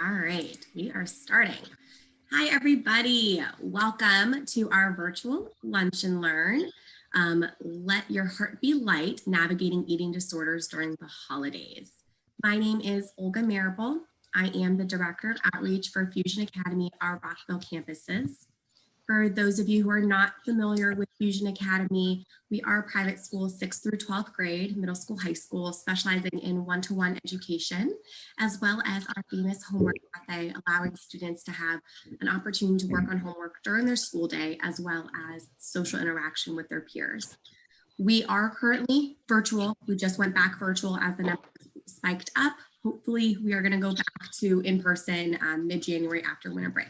All right, we are starting. Hi, everybody. Welcome to our virtual Lunch and Learn. Let your heart be light, navigating eating disorders during the holidays. My name is Olga Marable. I am the Director of Outreach for Fusion Academy at our Rockville campuses. For those of you who are not familiar with Fusion Academy, we are a private school, 6th through 12th grade, middle school, high school, specializing in one-to-one education, as well as our famous homework cafe, allowing students to have an opportunity to work on homework during their school day, as well as social interaction with their peers. We are currently virtual. We just went back virtual as the numbers spiked up. Hopefully, we are going to go back to in-person mid-January after winter break.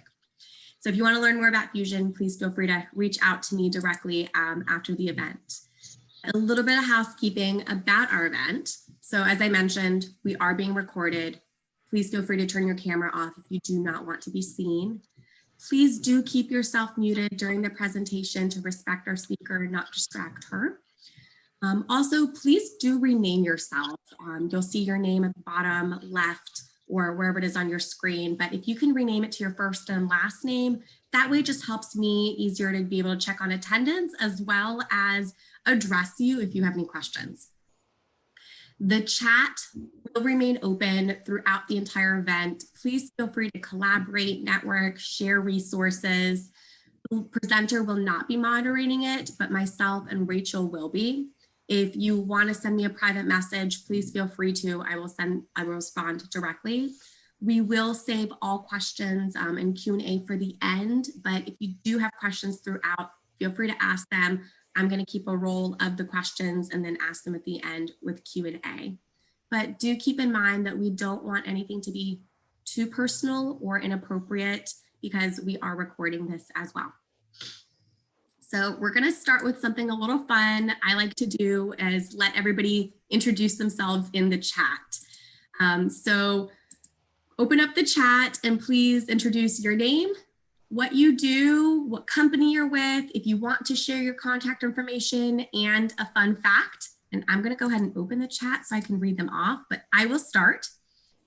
So if you want to learn more about Fusion, please feel free to reach out to me directly after the event. A little bit of housekeeping about our event. So as I mentioned, we are being recorded. Please feel free to turn your camera off if you do not want to be seen. Please do keep yourself muted during the presentation to respect our speaker, not distract her. Also, please do rename yourself. You'll see your name at the bottom left or wherever it is on your screen. But if you can rename it to your first and last name, that way it just helps me easier to be able to check on attendance as well as address you if you have any questions. The chat will remain open throughout the entire event. Please feel free to collaborate, network, share resources. The presenter will not be moderating it, but myself and Rachel will be. If you want to send me a private message, please feel free to. I will respond directly. We will save all questions and Q&A for the end, but if you do have questions throughout, feel free to ask them. I'm going to keep a roll of the questions and then ask them at the end with Q&A. But do keep in mind that we don't want anything to be too personal or inappropriate because we are recording this as well. So we're going to start with something a little fun. I like to do is let everybody introduce themselves in the chat. So open up the chat and please introduce your name, what you do, what company you're with, if you want to share your contact information and a fun fact. And I'm going to go ahead and open the chat so I can read them off, but I will start.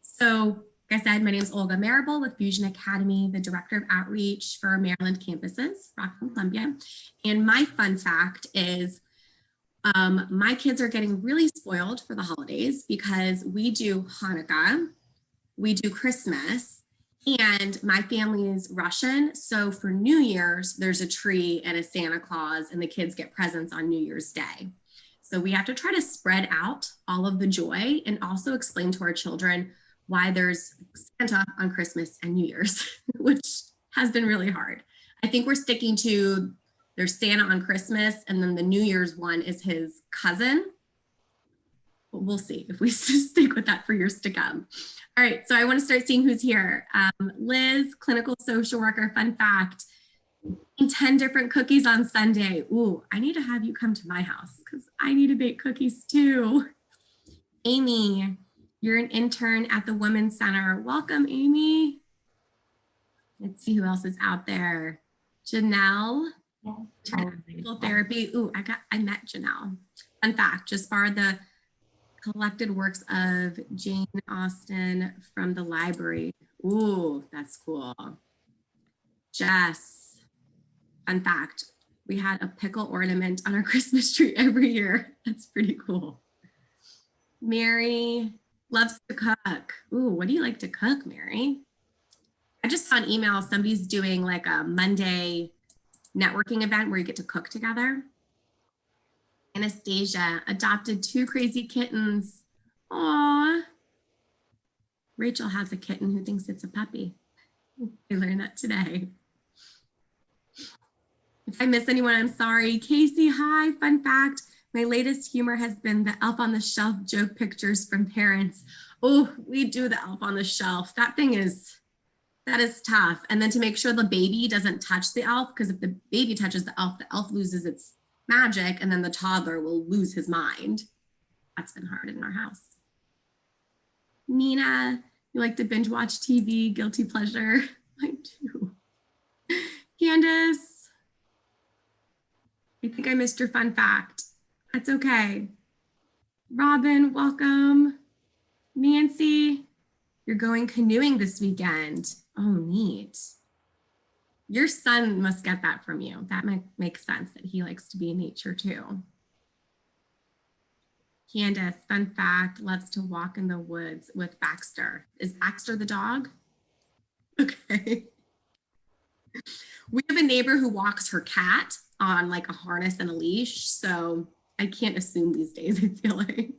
So like I said, my name is Olga Marable with Fusion Academy, the Director of Outreach for Maryland campuses, Rockville, Columbia. And my fun fact is my kids are getting really spoiled for the holidays because we do Hanukkah, we do Christmas, and my family is Russian. So for New Year's, there's a tree and a Santa Claus and the kids get presents on New Year's Day. So we have to try to spread out all of the joy and also explain to our children why there's Santa on Christmas and New Year's, which has been really hard. I think we're sticking to there's Santa on Christmas and then the New Year's one is his cousin. But we'll see if we stick with that for years to come. All right, so I want to start seeing who's here. Liz, clinical social worker, fun fact, 10 different cookies on Sunday. Ooh, I need to have you come to my house because I need to bake cookies too. Amy, you're an intern at the Women's Center. Welcome, Amy. Let's see who else is out there. Janelle, physical therapy. Ooh, I met Janelle. Fun fact, just borrowed the collected works of Jane Austen from the library. Ooh, that's cool. Jess, fun fact, we had a pickle ornament on our Christmas tree every year. That's pretty cool. Mary loves to cook. Ooh, what do you like to cook, Mary? I just saw an email. Somebody's doing like a Monday networking event where you get to cook together. Anastasia adopted 2 crazy kittens. Aw. Rachel has a kitten who thinks it's a puppy. I learned that today. If I miss anyone, I'm sorry. Casey, hi, fun fact. My latest humor has been the elf on the shelf joke pictures from parents. Oh, we do the elf on the shelf. That is tough. And then to make sure the baby doesn't touch the elf, because if the baby touches the elf loses its magic and then the toddler will lose his mind. That's been hard in our house. Nina, you like to binge watch TV, guilty pleasure. I do. Candace, I think I missed your fun fact. That's okay. Robin, welcome. Nancy, You're going canoeing this weekend. Oh, neat. Your son must get that from you. That makes sense that he likes to be in nature too. Candace, fun fact, loves to walk in the woods with Baxter. Is Baxter the dog? Okay. We have a neighbor who walks her cat on like a harness and a leash, so I can't assume these days, I feel like.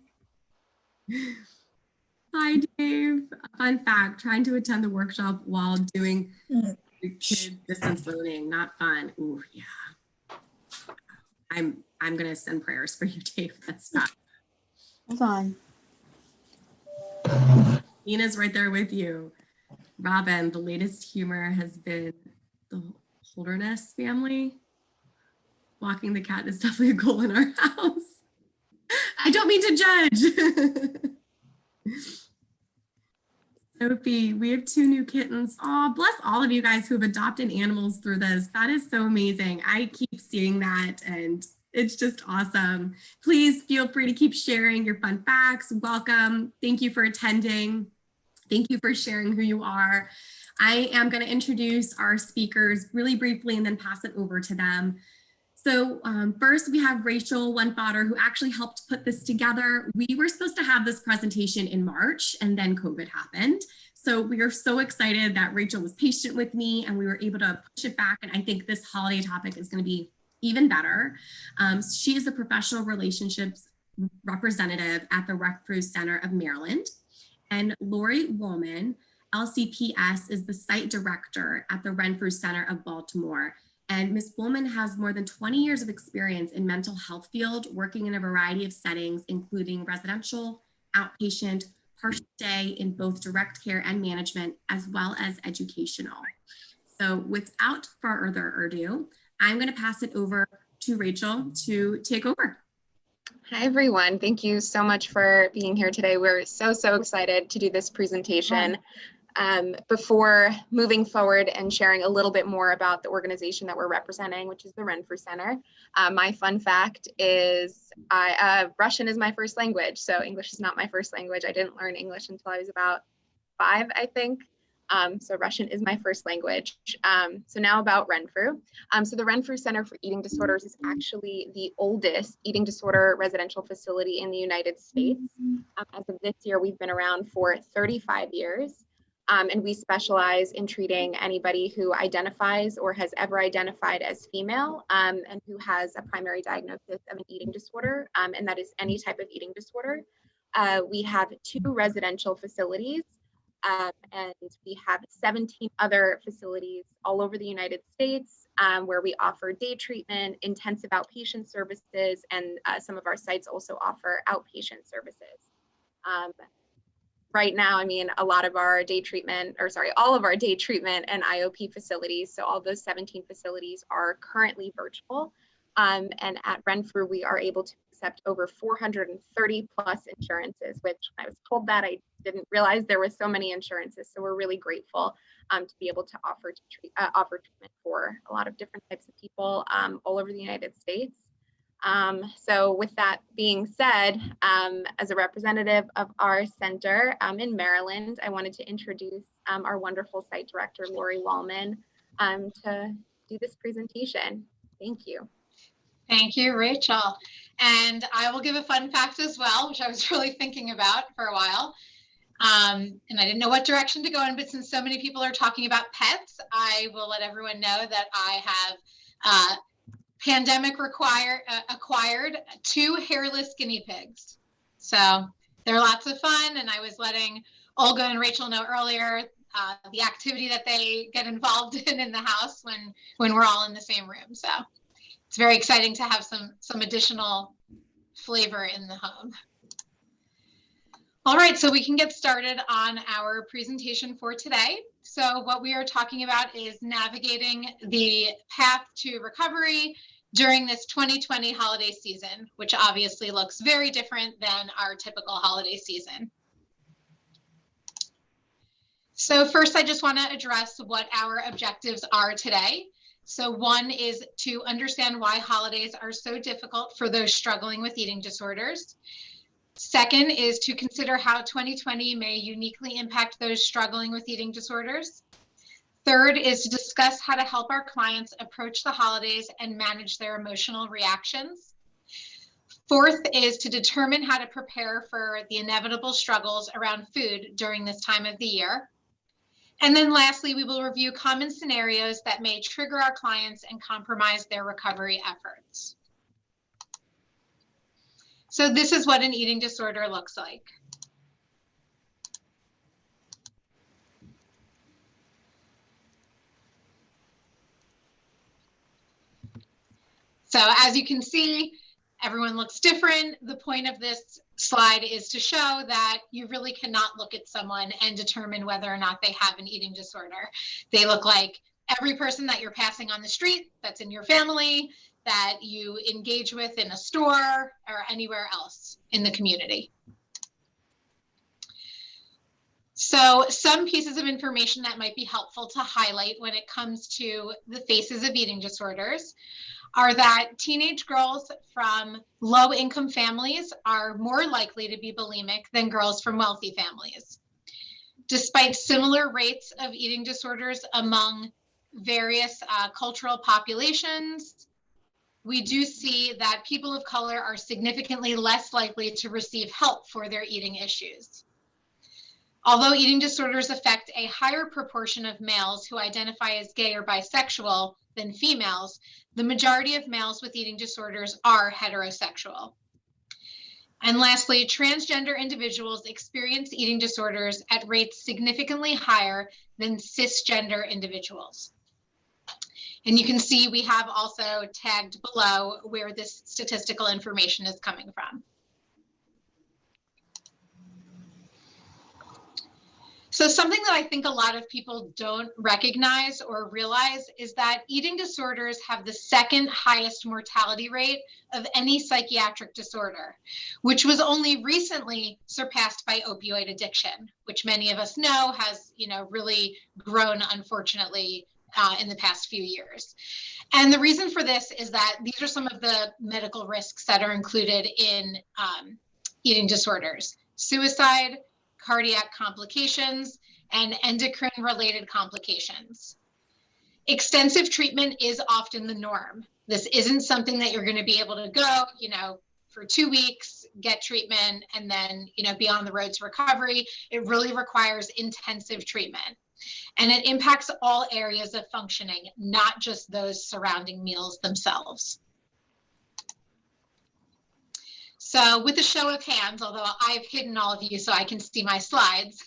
Hi, Dave. Fun fact, trying to attend the workshop while doing kids distance learning, not fun. Ooh, yeah. I'm gonna send prayers for you, Dave. That's not. Hold on. Nina's right there with you. Robin, the latest humor has been the Holderness family. Walking the cat is definitely a goal in our house. I don't mean to judge. Sophie, we have 2 new kittens. Oh, bless all of you guys who have adopted animals through this. That is so amazing. I keep seeing that and it's just awesome. Please feel free to keep sharing your fun facts. Welcome. Thank you for attending. Thank you for sharing who you are. I am going to introduce our speakers really briefly and then pass it over to them. So first we have Rachel Wentbotter, who actually helped put this together. We were supposed to have this presentation in March and then COVID happened. So we are so excited that Rachel was patient with me and we were able to push it back. And I think this holiday topic is going to be even better. She is a professional relationships representative at the Renfrew Center of Maryland. And Laurie Wollman, LCPS, is the site director at the Renfrew Center of Baltimore. And Ms. Wollman has more than 20 years of experience in mental health field, working in a variety of settings, including residential, outpatient, partial stay in both direct care and management, as well as educational. So without further ado, I'm going to pass it over to Rachel to take over. Hi, everyone. Thank you so much for being here today. We're so excited to do this presentation. Before moving forward and sharing a little bit more about the organization that we're representing, which is the Renfrew Center, my fun fact is Russian is my first language. So English is not my first language. I didn't learn English until I was about 5, I think. So Russian is my first language. So now about Renfrew. So the Renfrew Center for Eating Disorders is actually the oldest eating disorder residential facility in the United States. As of this year, we've been around for 35 years. And we specialize in treating anybody who identifies or has ever identified as female and who has a primary diagnosis of an eating disorder, and that is any type of eating disorder. We have 2 residential facilities. And we have 17 other facilities all over the United States where we offer day treatment, intensive outpatient services, and some of our sites also offer outpatient services. Right now, I mean, all of our day treatment and IOP facilities, so all those 17 facilities are currently virtual. And at Renfrew, we are able to accept over 430 plus insurances, which I was told that I didn't realize there was so many insurances. So we're really grateful to be able to offer treatment for a lot of different types of people all over the United States. So with that being said, as a representative of our center in Maryland, I wanted to introduce our wonderful site director, Laurie Wollman, to do this presentation. Thank you. Thank you, Rachel. And I will give a fun fact as well, which I was really thinking about for a while. And I didn't know what direction to go in, but since so many people are talking about pets, I will let everyone know that I have pandemic acquired 2 hairless guinea pigs. So they're lots of fun. And I was letting Olga and Rachel know earlier the activity that they get involved in the house when we're all in the same room. So it's very exciting to have some additional flavor in the home. All right, so we can get started on our presentation for today. So what we are talking about is navigating the path to recovery during this 2020 holiday season, which obviously looks very different than our typical holiday season. So first, I just want to address what our objectives are today. So one is to understand why holidays are so difficult for those struggling with eating disorders. Second is to consider how 2020 may uniquely impact those struggling with eating disorders. Third is to discuss how to help our clients approach the holidays and manage their emotional reactions. Fourth is to determine how to prepare for the inevitable struggles around food during this time of the year. And then lastly, we will review common scenarios that may trigger our clients and compromise their recovery efforts. So this is what an eating disorder looks like. So as you can see, everyone looks different. The point of this slide is to show that you really cannot look at someone and determine whether or not they have an eating disorder. They look like every person that you're passing on the street, that's in your family, that you engage with in a store or anywhere else in the community. So some pieces of information that might be helpful to highlight when it comes to the faces of eating disorders are that teenage girls from low-income families are more likely to be bulimic than girls from wealthy families. Despite similar rates of eating disorders among various cultural populations, we do see that people of color are significantly less likely to receive help for their eating issues. Although eating disorders affect a higher proportion of males who identify as gay or bisexual than females, the majority of males with eating disorders are heterosexual. And lastly, transgender individuals experience eating disorders at rates significantly higher than cisgender individuals. And you can see we have also tagged below where this statistical information is coming from. So something that I think a lot of people don't recognize or realize is that eating disorders have the second highest mortality rate of any psychiatric disorder, which was only recently surpassed by opioid addiction, which many of us know has, really grown, unfortunately, in the past few years. And the reason for this is that these are some of the medical risks that are included in eating disorders: suicide, cardiac complications, and endocrine-related complications. Extensive treatment is often the norm. This isn't something that you're going to be able to go, for 2 weeks, get treatment, and then, be on the road to recovery. It really requires intensive treatment. And it impacts all areas of functioning, not just those surrounding meals themselves. So with a show of hands, although I've hidden all of you so I can see my slides,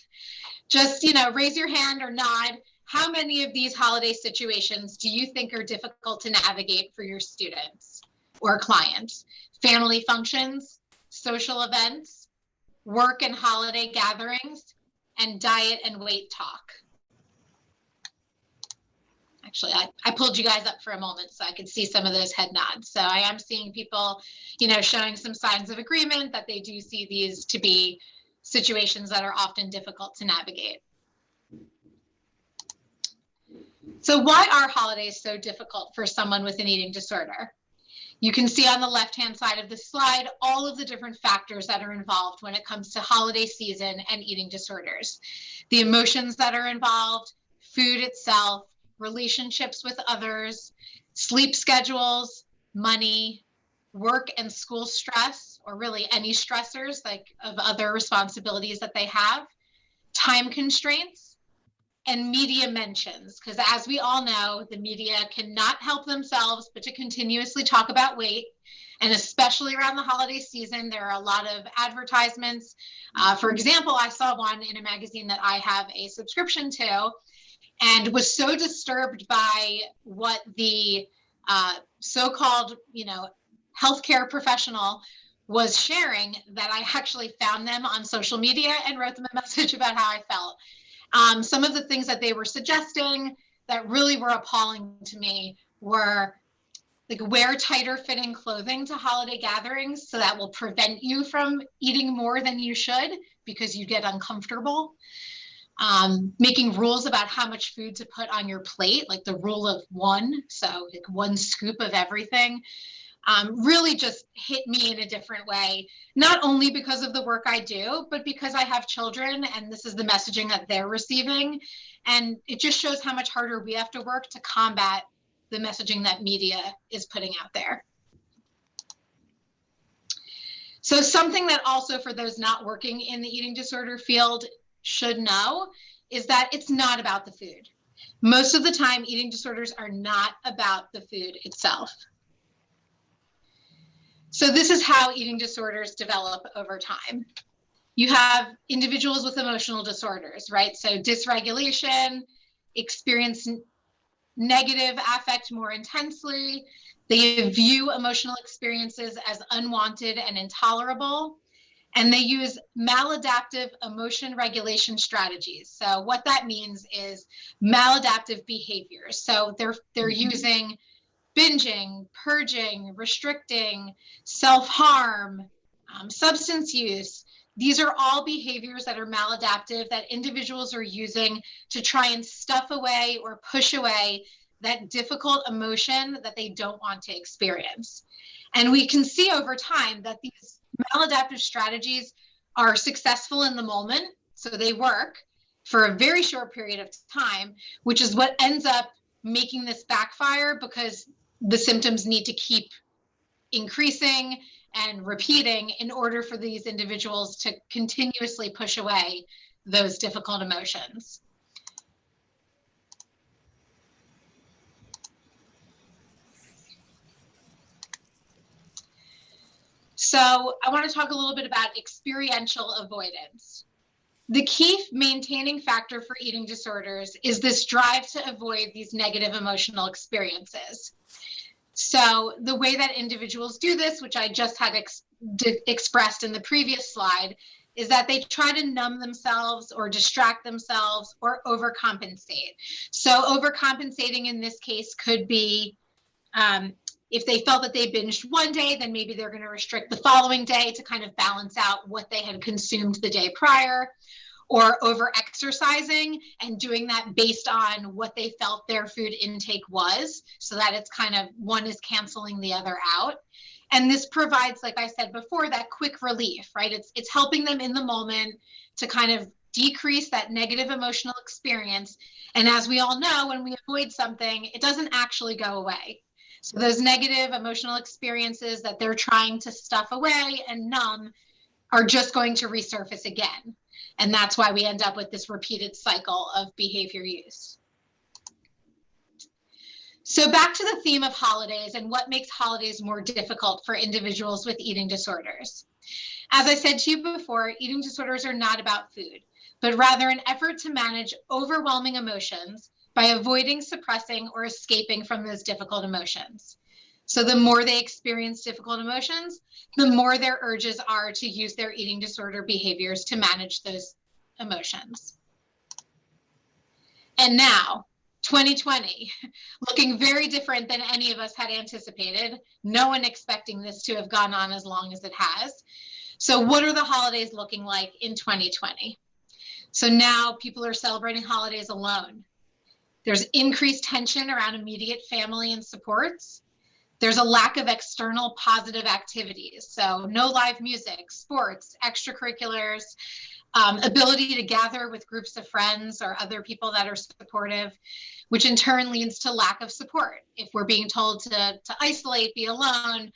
just, raise your hand or nod. How many of these holiday situations do you think are difficult to navigate for your students or clients? Family functions, social events, work and holiday gatherings, and diet and weight talk. Actually, I pulled you guys up for a moment so I could see some of those head nods. So I am seeing people, showing some signs of agreement that they do see these to be situations that are often difficult to navigate. So why are holidays so difficult for someone with an eating disorder? You can see on the left-hand side of the slide all of the different factors that are involved when it comes to holiday season and eating disorders. The emotions that are involved, food itself, relationships with others, sleep schedules, money, work and school stress, or really any stressors like of other responsibilities that they have, time constraints, and media mentions, because as we all know, the media cannot help themselves but to continuously talk about weight. And especially around the holiday season, there are a lot of advertisements. For example, I saw one in a magazine that I have a subscription to, and was so disturbed by what the so-called, healthcare professional was sharing that I actually found them on social media and wrote them a message about how I felt. Some of the things that they were suggesting that really were appalling to me were like, wear tighter fitting clothing to holiday gatherings so that will prevent you from eating more than you should because you get uncomfortable. Making rules about how much food to put on your plate, like the rule of one, so like 1 scoop of everything. really just hit me in a different way, not only because of the work I do, but because I have children and this is the messaging that they're receiving. And it just shows how much harder we have to work to combat the messaging that media is putting out there. So something that also for those not working in the eating disorder field should know is that it's not about the food. Most of the time, eating disorders are not about the food itself. So this is how eating disorders develop over time. You have individuals with emotional disorders, right? So dysregulation, experience negative affect more intensely. They view emotional experiences as unwanted and intolerable. And they use maladaptive emotion regulation strategies. So what that means is maladaptive behaviors. So they're using binging, purging, restricting, self-harm, substance use. These are all behaviors that are maladaptive that individuals are using to try and stuff away or push away that difficult emotion that they don't want to experience. And we can see over time that these maladaptive strategies are successful in the moment, so they work for a very short period of time, which is what ends up making this backfire because the symptoms need to keep increasing and repeating in order for these individuals to continuously push away those difficult emotions. So I want to talk a little bit about experiential avoidance. The key maintaining factor for eating disorders is this drive to avoid these negative emotional experiences. So the way that individuals do this, which I just had expressed in the previous slide, is that they try to numb themselves or distract themselves or overcompensate. So overcompensating in this case could be if they felt that they binged one day, then maybe they're going to restrict the following day to kind of balance out what they had consumed the day prior, or over exercising and doing that based on what they felt their food intake was, so that it's kind of one is canceling the other out. And this provides, like I said before, that quick relief, right? It's helping them in the moment to kind of decrease that negative emotional experience. And as we all know, when we avoid something, it doesn't actually go away. So those negative emotional experiences that they're trying to stuff away and numb are just going to resurface again. And that's why we end up with this repeated cycle of behavior use. So back to the theme of holidays and what makes holidays more difficult for individuals with eating disorders. As I said to you before, eating disorders are not about food, but rather an effort to manage overwhelming emotions by avoiding, suppressing, or escaping from those difficult emotions. So the more they experience difficult emotions, the more their urges are to use their eating disorder behaviors to manage those emotions. And now, 2020, looking very different than any of us had anticipated. No one expecting this to have gone on as long as it has. So what are the holidays looking like in 2020? So now people are celebrating holidays alone. There's increased tension around immediate family and supports. There's a lack of external positive activities. So no live music, sports, extracurriculars, ability to gather with groups of friends or other people that are supportive, which in turn leads to lack of support. If we're being told to isolate, be alone,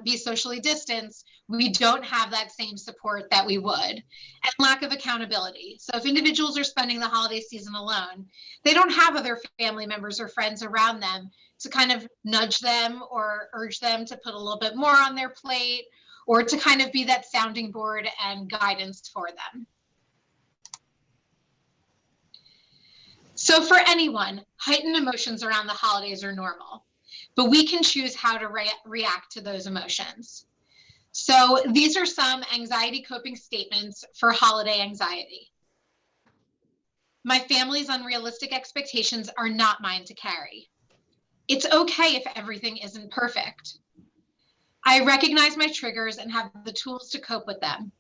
be socially distanced, we don't have that same support that we would, and lack of accountability. So if individuals are spending the holiday season alone, they don't have other family members or friends around them to kind of nudge them or urge them to put a little bit more on their plate, or to kind of be that sounding board and guidance for them. So for anyone, heightened emotions around the holidays are normal, but we can choose how to react to those emotions. So these are some anxiety coping statements for holiday anxiety. My family's unrealistic expectations are not mine to carry. It's okay if everything isn't perfect. I recognize my triggers and have the tools to cope with them.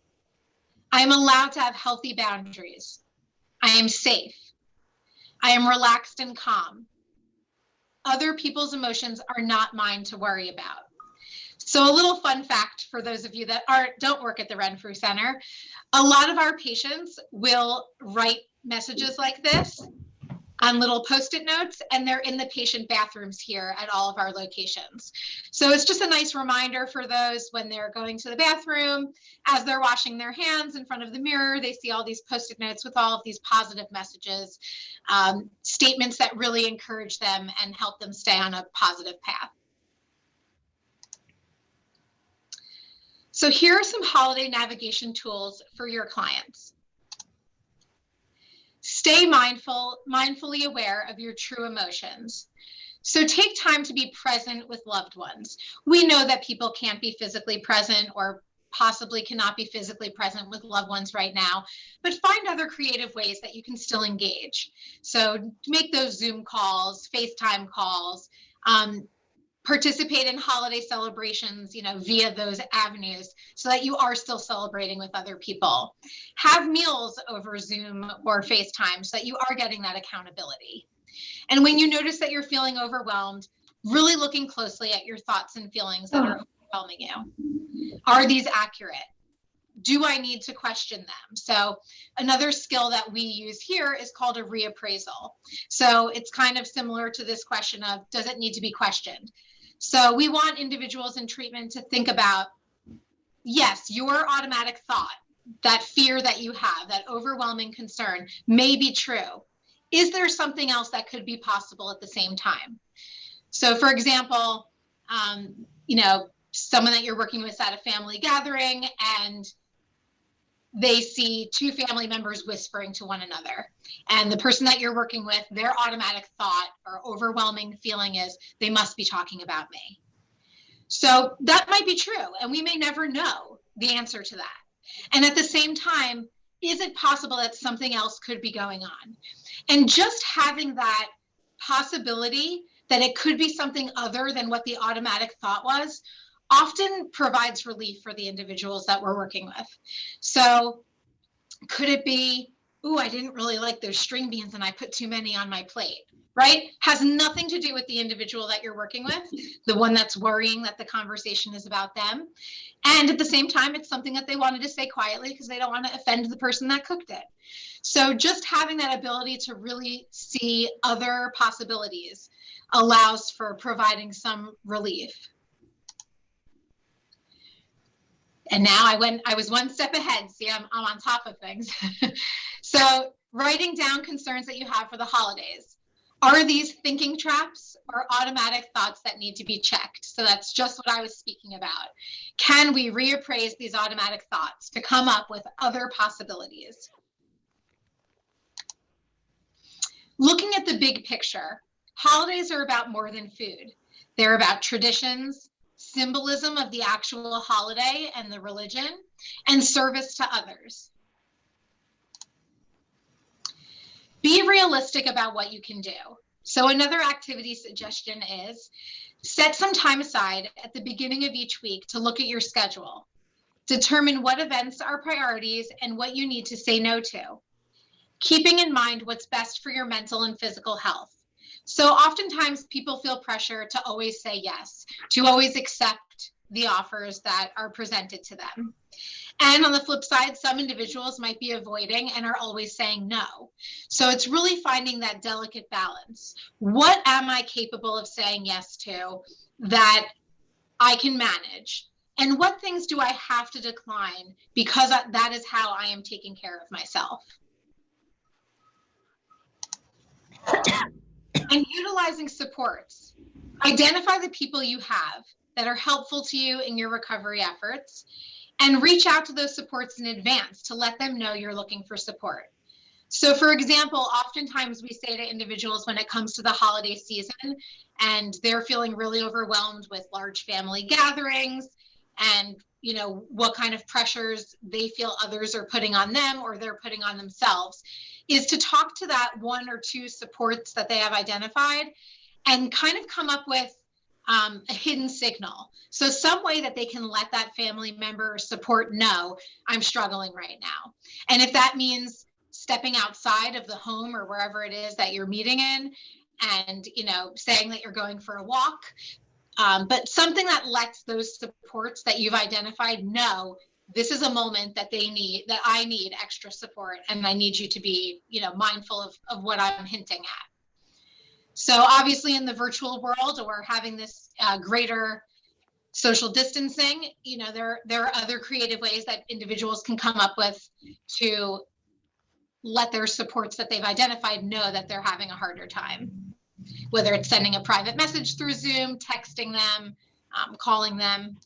I am allowed to have healthy boundaries. I am safe. I am relaxed and calm. Other people's emotions are not mine to worry about. So a little fun fact for those of you that don't work at the Renfrew Center, a lot of our patients will write messages like this on little Post-it notes, and they're in the patient bathrooms here at all of our locations. So it's just a nice reminder for those when they're going to the bathroom, as they're washing their hands in front of the mirror, they see all these Post-it notes with all of these positive messages, statements that really encourage them and help them stay on a positive path. So here are some holiday navigation tools for your clients. Stay mindfully aware of your true emotions. So take time to be present with loved ones. We know that people can't be physically present or possibly cannot be physically present with loved ones right now, but find other creative ways that you can still engage. So make those Zoom calls, FaceTime calls, participate in holiday celebrations, via those avenues so that you are still celebrating with other people. Have meals over Zoom or FaceTime so that you are getting that accountability. And when you notice that you're feeling overwhelmed, really looking closely at your thoughts and feelings that are overwhelming you. Are these accurate? Do I need to question them? So another skill that we use here is called a reappraisal. So it's kind of similar to this question of, does it need to be questioned? So we want individuals in treatment to think about, yes, your automatic thought, that fear that you have, that overwhelming concern may be true. Is there something else that could be possible at the same time? So for example, someone that you're working with at a family gathering and they see two family members whispering to one another. And the person that you're working with, their automatic thought or overwhelming feeling is, they must be talking about me. So that might be true, and we may never know the answer to that. And at the same time, is it possible that something else could be going on? And just having that possibility that it could be something other than what the automatic thought was often provides relief for the individuals that we're working with. So could it be, ooh, I didn't really like those string beans and I put too many on my plate, right? Has nothing to do with the individual that you're working with, the one that's worrying that the conversation is about them. And at the same time, it's something that they wanted to say quietly because they don't want to offend the person that cooked it. So just having that ability to really see other possibilities allows for providing some relief. And now I was one step ahead. See, I'm on top of things. So writing down concerns that you have for the holidays. Are these thinking traps or automatic thoughts that need to be checked? So that's just what I was speaking about. Can we reappraise these automatic thoughts to come up with other possibilities? Looking at the big picture, holidays are about more than food. They're about traditions, symbolism of the actual holiday and the religion, and service to others. Be realistic about what you can do. So another activity suggestion is set some time aside at the beginning of each week to look at your schedule. Determine what events are priorities and what you need to say no to, keeping in mind what's best for your mental and physical health. So oftentimes people feel pressure to always say yes, to always accept the offers that are presented to them. And on the flip side, some individuals might be avoiding and are always saying no. So it's really finding that delicate balance. What am I capable of saying yes to that I can manage? And what things do I have to decline because that is how I am taking care of myself? And utilizing supports. Identify the people you have that are helpful to you in your recovery efforts, and reach out to those supports in advance to let them know you're looking for support. So for example, oftentimes we say to individuals when it comes to the holiday season and they're feeling really overwhelmed with large family gatherings and what kind of pressures they feel others are putting on them or they're putting on themselves, is to talk to that one or two supports that they have identified and kind of come up with a hidden signal. So some way that they can let that family member or support know, I'm struggling right now. And if that means stepping outside of the home or wherever it is that you're meeting in and, saying that you're going for a walk, but something that lets those supports that you've identified know this is a moment that they need, that I need extra support, and I need you to be, mindful of what I'm hinting at. So obviously in the virtual world, or having this greater social distancing, there are other creative ways that individuals can come up with to let their supports that they've identified know that they're having a harder time, whether it's sending a private message through Zoom, texting them, calling them.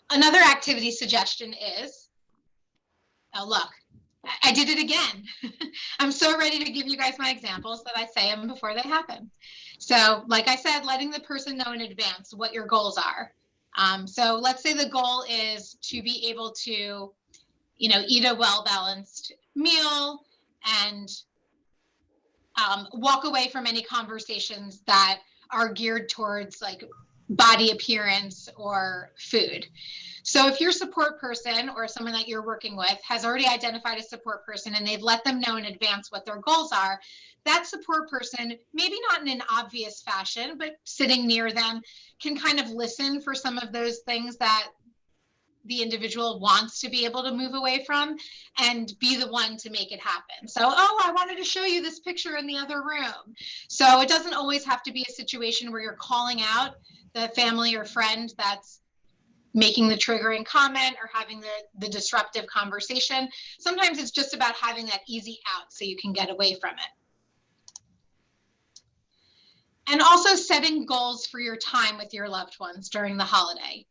Another activity suggestion is, oh, look, I did it again. I'm so ready to give you guys my examples that I say them before they happen. So like I said, letting the person know in advance what your goals are. So let's say the goal is to be able to, eat a well-balanced meal and walk away from any conversations that are geared towards like body appearance or food. So if your support person or someone that you're working with has already identified a support person and they've let them know in advance what their goals are, that support person, maybe not in an obvious fashion, but sitting near them, can kind of listen for some of those things that the individual wants to be able to move away from and be the one to make it happen. So, oh, I wanted to show you this picture in the other room. So it doesn't always have to be a situation where you're calling out the family or friend that's making the triggering comment or having the disruptive conversation. Sometimes it's just about having that easy out so you can get away from it. And also setting goals for your time with your loved ones during the holiday.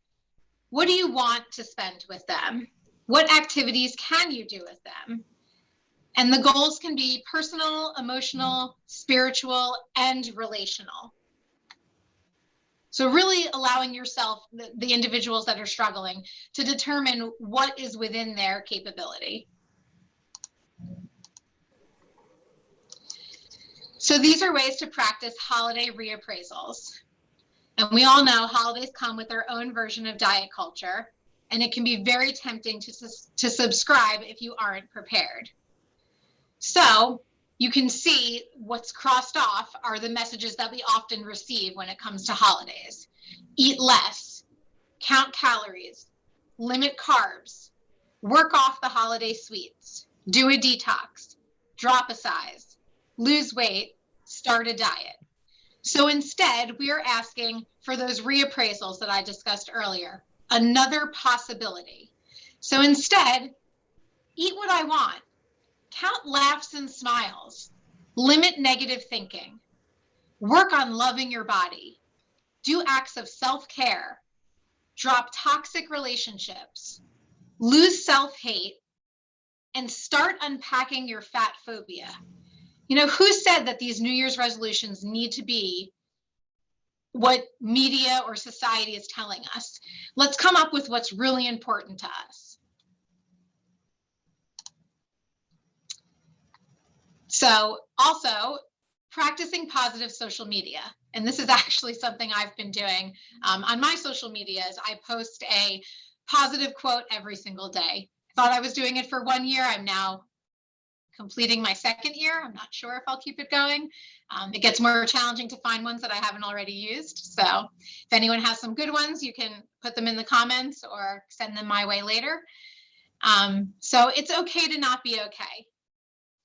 What do you want to spend with them? What activities can you do with them? And the goals can be personal, emotional, spiritual, and relational. So really allowing yourself, the individuals that are struggling, to determine what is within their capability. So these are ways to practice holiday reappraisals. And we all know holidays come with their own version of diet culture, and it can be very tempting to subscribe if you aren't prepared. So you can see what's crossed off are the messages that we often receive when it comes to holidays. Eat less, count calories, limit carbs, work off the holiday sweets, do a detox, drop a size, lose weight, start a diet. So instead, we are asking for those reappraisals that I discussed earlier, another possibility. So instead, eat what I want, count laughs and smiles, limit negative thinking, work on loving your body, do acts of self-care, drop toxic relationships, lose self-hate, and start unpacking your fat phobia. Who said that these New Year's resolutions need to be what media or society is telling us? Let's come up with what's really important to us. So also practicing positive social media. And this is actually something I've been doing on my social medias. I post a positive quote every single day. I thought I was doing it for 1 year. I'm now completing my 2nd year. I'm not sure if I'll keep it going. It gets more challenging to find ones that I haven't already used. So if anyone has some good ones, you can put them in the comments or send them my way later. So it's okay to not be okay.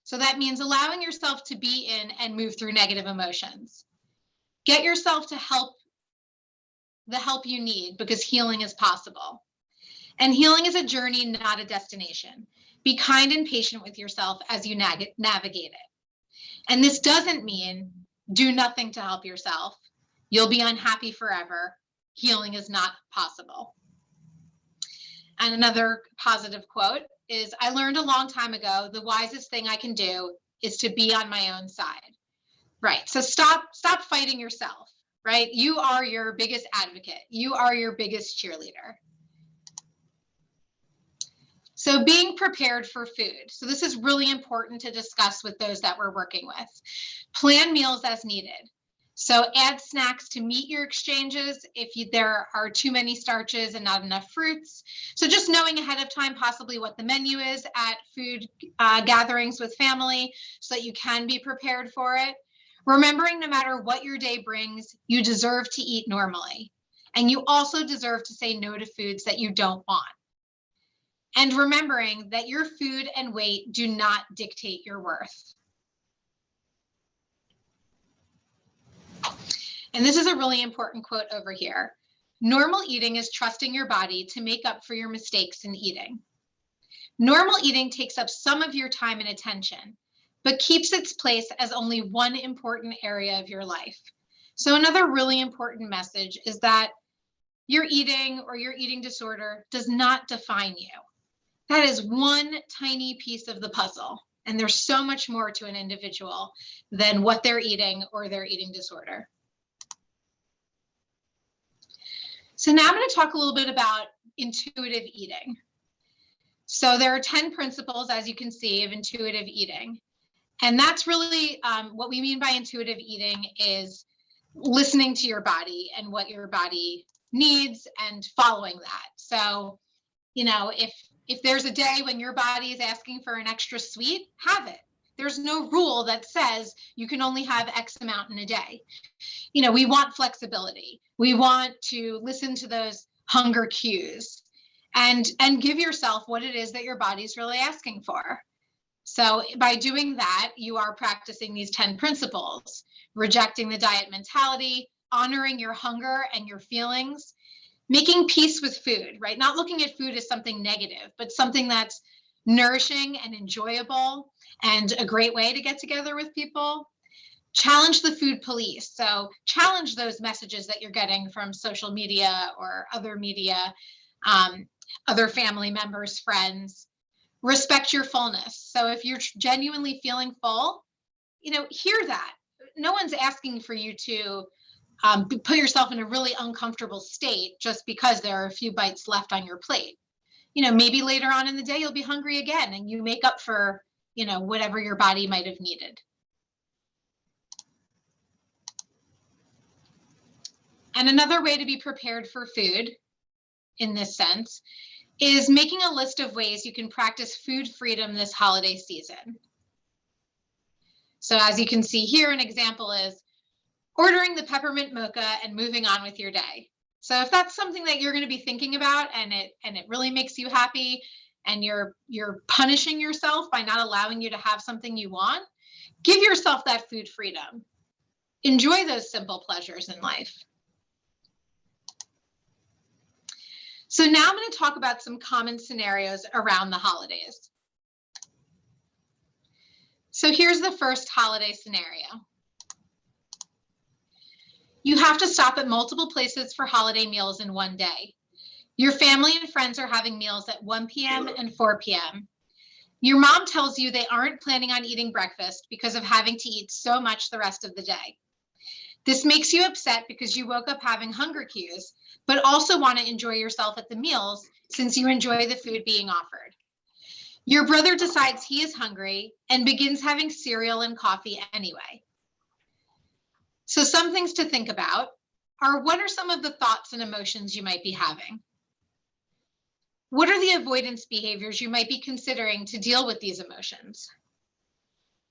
So that means allowing yourself to be in and move through negative emotions. Get yourself to the help you need, because healing is possible. And healing is a journey, not a destination. Be kind and patient with yourself as you navigate it. And this doesn't mean do nothing to help yourself. You'll be unhappy forever. Healing is not possible. And another positive quote is, I learned a long time ago, the wisest thing I can do is to be on my own side. Right. So stop fighting yourself, right? You are your biggest advocate. You are your biggest cheerleader. So being prepared for food. So this is really important to discuss with those that we're working with. Plan meals as needed. So add snacks to meet your exchanges if there are too many starches and not enough fruits. So just knowing ahead of time possibly what the menu is at food gatherings with family so that you can be prepared for it. Remembering no matter what your day brings, you deserve to eat normally. And you also deserve to say no to foods that you don't want. And remembering that your food and weight do not dictate your worth. And this is a really important quote over here. Normal eating is trusting your body to make up for your mistakes in eating. Normal eating takes up some of your time and attention, but keeps its place as only one important area of your life. So another really important message is that your eating or your eating disorder does not define you. That is one tiny piece of the puzzle. And there's so much more to an individual than what they're eating or their eating disorder. So now I'm going to talk a little bit about intuitive eating. So there are 10 principles, as you can see, of intuitive eating. And that's really what we mean by intuitive eating is listening to your body and what your body needs and following that. So, you know, if there's a day when your body is asking for an extra sweet, have it. There's no rule that says you can only have X amount in a day. You know, we want flexibility. We want to listen to those hunger cues and give yourself what it is that your body's really asking for. So by doing that, you are practicing these 10 principles, rejecting the diet mentality, honoring your hunger and your feelings, making peace with food, right? Not looking at food as something negative, but something that's nourishing and enjoyable and a great way to get together with people. Challenge the food police. So challenge those messages that you're getting from social media or other media, other family members, friends. Respect your fullness. So if you're genuinely feeling full, you know, hear that. No one's asking for you to put yourself in a really uncomfortable state just because there are a few bites left on your plate. You know, maybe later on in the day, you'll be hungry again and you make up for, you know, whatever your body might have needed. And another way to be prepared for food in this sense is making a list of ways you can practice food freedom this holiday season. So as you can see here, an example is ordering the peppermint mocha and moving on with your day. So if that's something that you're going to be thinking about and it really makes you happy and you're punishing yourself by not allowing you to have something you want, give yourself that food freedom. Enjoy those simple pleasures in life. So now I'm going to talk about some common scenarios around the holidays. So here's the first holiday scenario. You have to stop at multiple places for holiday meals in one day. Your family and friends are having meals at 1 p.m. and 4 p.m. Your mom tells you they aren't planning on eating breakfast because of having to eat so much the rest of the day. This makes you upset because you woke up having hunger cues, but also want to enjoy yourself at the meals since you enjoy the food being offered. Your brother decides he is hungry and begins having cereal and coffee anyway. So some things to think about are, what are some of the thoughts and emotions you might be having? What are the avoidance behaviors you might be considering to deal with these emotions?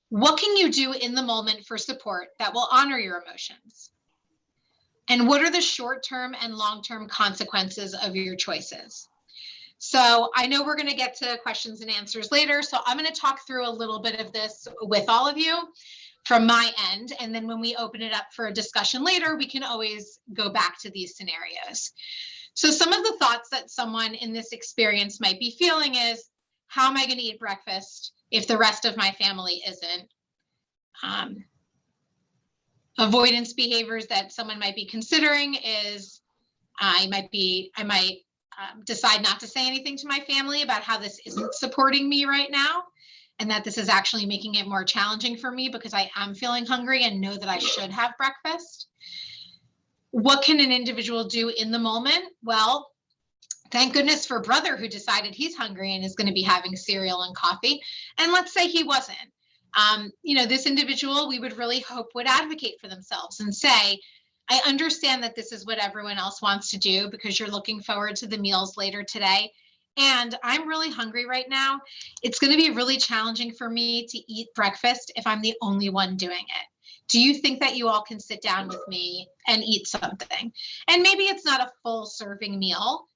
What can you do in the moment for support that will honor your emotions? And what are the short-term and long-term consequences of your choices? So I know we're going to get to questions and answers later, so I'm going to talk through a little bit of this with all of you from my end. And then when we open it up for a discussion later, we can always go back to these scenarios. So some of the thoughts that someone in this experience might be feeling is, how am I going to eat breakfast if the rest of my family isn't? Avoidance behaviors that someone might be considering is, I might decide not to say anything to my family about how this isn't supporting me right now, and that this is actually making it more challenging for me because I am feeling hungry and know that I should have breakfast. What can an individual do in the moment? Well, thank goodness for brother who decided he's hungry and is going to be having cereal and coffee. And let's say he wasn't. This individual, we would really hope would advocate for themselves and say, I understand that this is what everyone else wants to do because you're looking forward to the meals later today. And I'm really hungry right now. It's going to be really challenging for me to eat breakfast if I'm the only one doing it. Do you think that you all can sit down with me and eat something? And maybe it's not a full serving meal.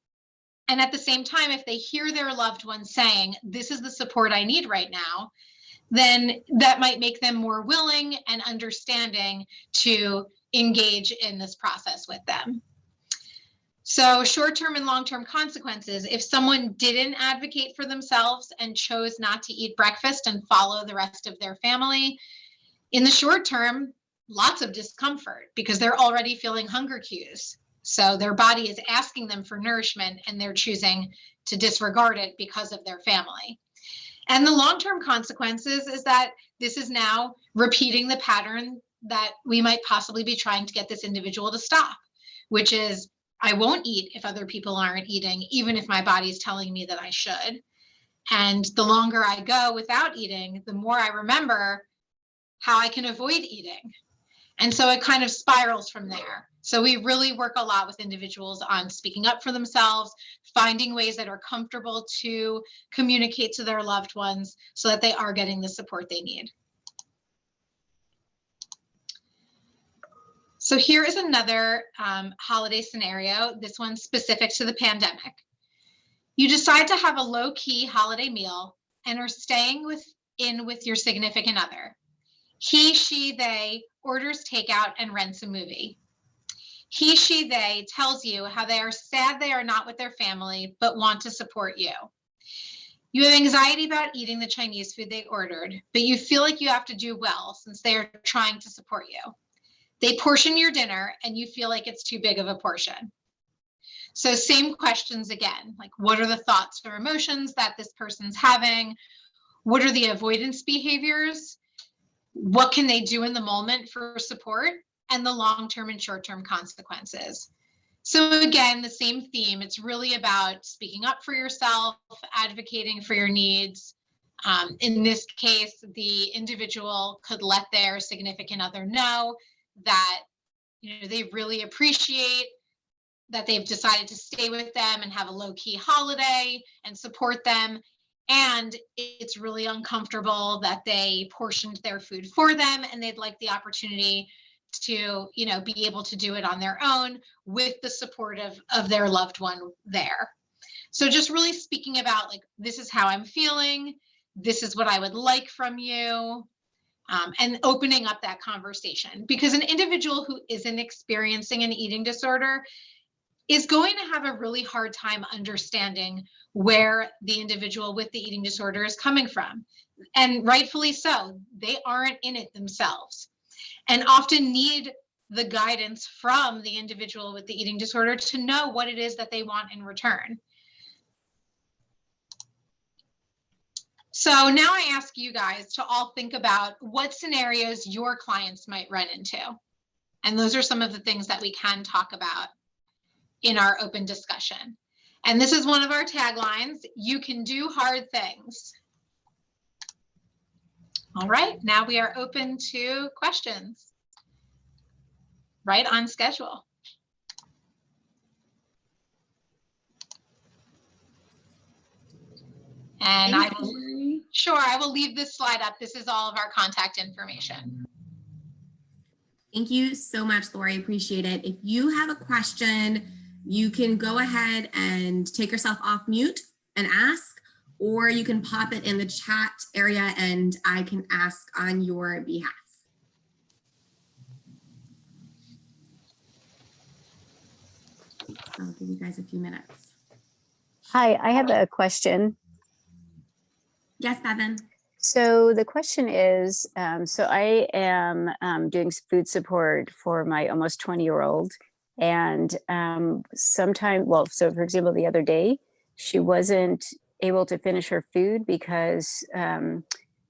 And at the same time, if they hear their loved one saying, this is the support I need right now, then that might make them more willing and understanding to engage in this process with them. So short-term and long-term consequences, if someone didn't advocate for themselves and chose not to eat breakfast and follow the rest of their family, in the short term, lots of discomfort because they're already feeling hunger cues. So their body is asking them for nourishment and they're choosing to disregard it because of their family. And the long-term consequences is that this is now repeating the pattern that we might possibly be trying to get this individual to stop, which is, I won't eat if other people aren't eating, even if my body is telling me that I should. And the longer I go without eating, the more I remember how I can avoid eating. And so it kind of spirals from there. So we really work a lot with individuals on speaking up for themselves, finding ways that are comfortable to communicate to their loved ones so that they are getting the support they need. So here is another holiday scenario, this one's specific to the pandemic. You decide to have a low-key holiday meal and are staying with your significant other. He, she, they orders takeout and rents a movie. He, she, they tells you how they are sad they are not with their family, but want to support you. You have anxiety about eating the Chinese food they ordered, but you feel like you have to do well since they are trying to support you. They portion your dinner and you feel like it's too big of a portion. So same questions again, like what are the thoughts or emotions that this person's having? What are the avoidance behaviors? What can they do in the moment for support? And the long-term and short-term consequences. So again, the same theme, it's really about speaking up for yourself, advocating for your needs. In this case, the individual could let their significant other know that they really appreciate that they've decided to stay with them and have a low-key holiday and support them. And it's really uncomfortable that they portioned their food for them and they'd like the opportunity to be able to do it on their own with the support of their loved one there. So just really speaking about like, this is how I'm feeling, this is what I would like from you, and opening up that conversation, because an individual who isn't experiencing an eating disorder is going to have a really hard time understanding where the individual with the eating disorder is coming from. And rightfully so, they aren't in it themselves and often need the guidance from the individual with the eating disorder to know what it is that they want in return. So now I ask you guys to all think about what scenarios your clients might run into. And those are some of the things that we can talk about in our open discussion. And this is one of our taglines, you can do hard things. All right, now we are open to questions. Right on schedule. And I will leave this slide up. This is all of our contact information. Thank you so much, Laurie. Appreciate it. If you have a question, you can go ahead and take yourself off mute and ask, or you can pop it in the chat area and I can ask on your behalf. I'll give you guys a few minutes. Hi, I have a question. Yes, Bevan. So the question is, so I am doing food support for my almost 20-year-old. And so for example, the other day, she wasn't able to finish her food because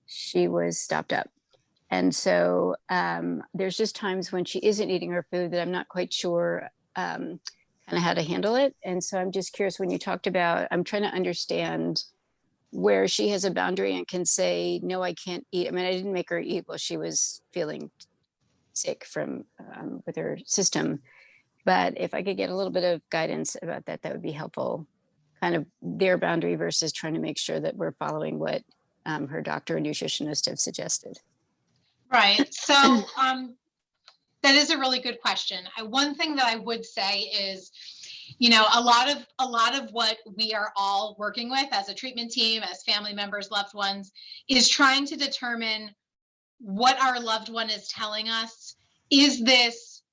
she was stopped up. And so there's just times when she isn't eating her food that I'm not quite sure kind of how to handle it. And so I'm just curious, when you talked about, I'm trying to understand where she has a boundary and can say, no, I can't eat. I mean, I didn't make her eat while she was feeling sick from with her system. But if I could get a little bit of guidance about that, that would be helpful. Kind of their boundary versus trying to make sure that we're following what her doctor and nutritionist have suggested. Right. So that is a really good question. One thing that I would say is, a lot of what we are all working with as a treatment team, as family members, loved ones, is trying to determine what our loved one is telling us. Is this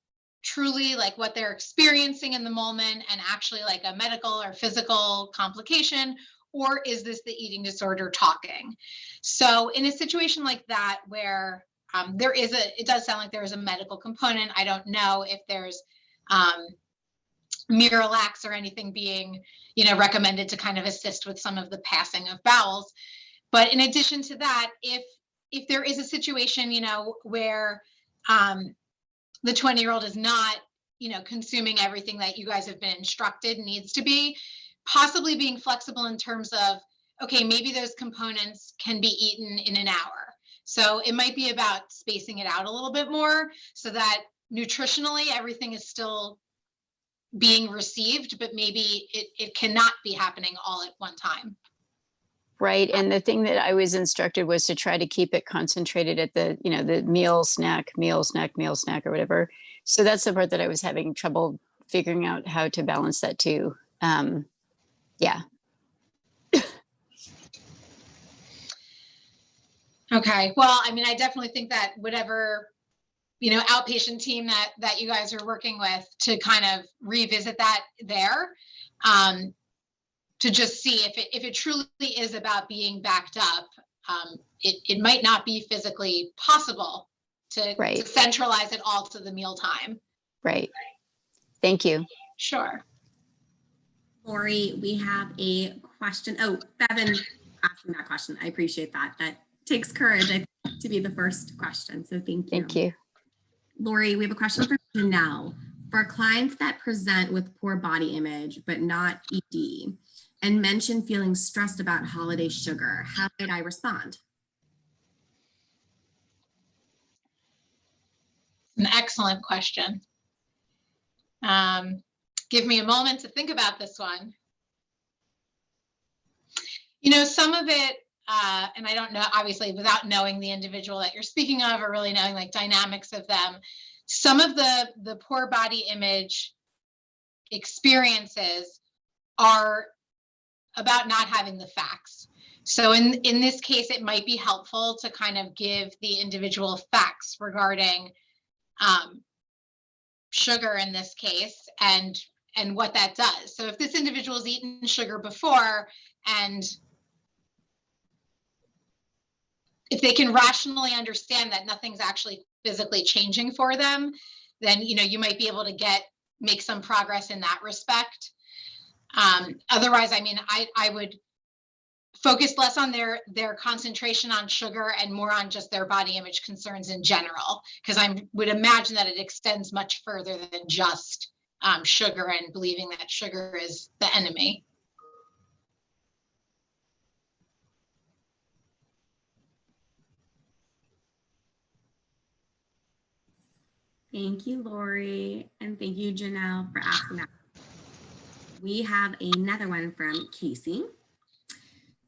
truly like what they're experiencing in the moment and actually like a medical or physical complication, or is this the eating disorder talking? So in a situation like that where it does sound like there is a medical component. I don't know if there's Miralax or anything being, recommended to kind of assist with some of the passing of bowels. But in addition to that, if there is a situation, where the 20-year-old is not, consuming everything that you guys have been instructed needs to be, possibly being flexible in terms of, okay, maybe those components can be eaten in an hour. So it might be about spacing it out a little bit more so that nutritionally everything is still being received, but maybe it cannot be happening all at one time. Right. And the thing that I was instructed was to try to keep it concentrated at the, the meal, snack, or whatever. So that's the part that I was having trouble figuring out how to balance that too. Yeah. Okay. Well, I mean, I definitely think that whatever, outpatient team that you guys are working with to kind of revisit that there, to just see if it truly is about being backed up, it might not be physically possible to centralize it all to the mealtime. Right. Thank you. Sure. Laurie, we have a question. Oh, Bevan asking that question. I appreciate that. That takes courage, I think, to be the first question. So thank you. Thank you. Laurie, we have a question for Janelle. For clients that present with poor body image, but not ED, and mention feeling stressed about holiday sugar, how did I respond? An excellent question. Give me a moment to think about this one. Some of it, and I don't know, obviously, without knowing the individual that you're speaking of or really knowing like dynamics of them, some of the poor body image experiences are about not having the facts. So in this case, it might be helpful to kind of give the individual facts regarding sugar in this case and what that does. So if this individual's eaten sugar before, and if they can rationally understand that nothing's actually physically changing for them, then you might be able to make some progress in that respect. Otherwise, I mean, I would focus less on their concentration on sugar and more on just their body image concerns in general, because I would imagine that it extends much further than just sugar and believing that sugar is the enemy. Thank you, Laurie, and thank you, Janelle, for asking that. We have another one from Casey.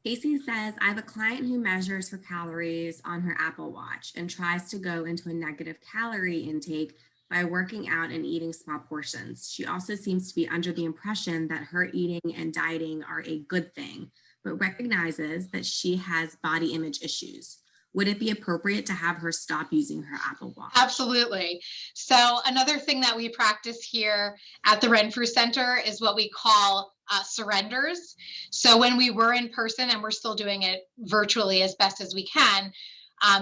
Casey says, I have a client who measures her calories on her Apple Watch and tries to go into a negative calorie intake by working out and eating small portions. She also seems to be under the impression that her eating and dieting are a good thing, but recognizes that she has body image issues. Would it be appropriate to have her stop using her Apple Watch? Absolutely. So another thing that we practice here at the Renfrew Center is what we call surrenders. So when we were in person, and we're still doing it virtually as best as we can,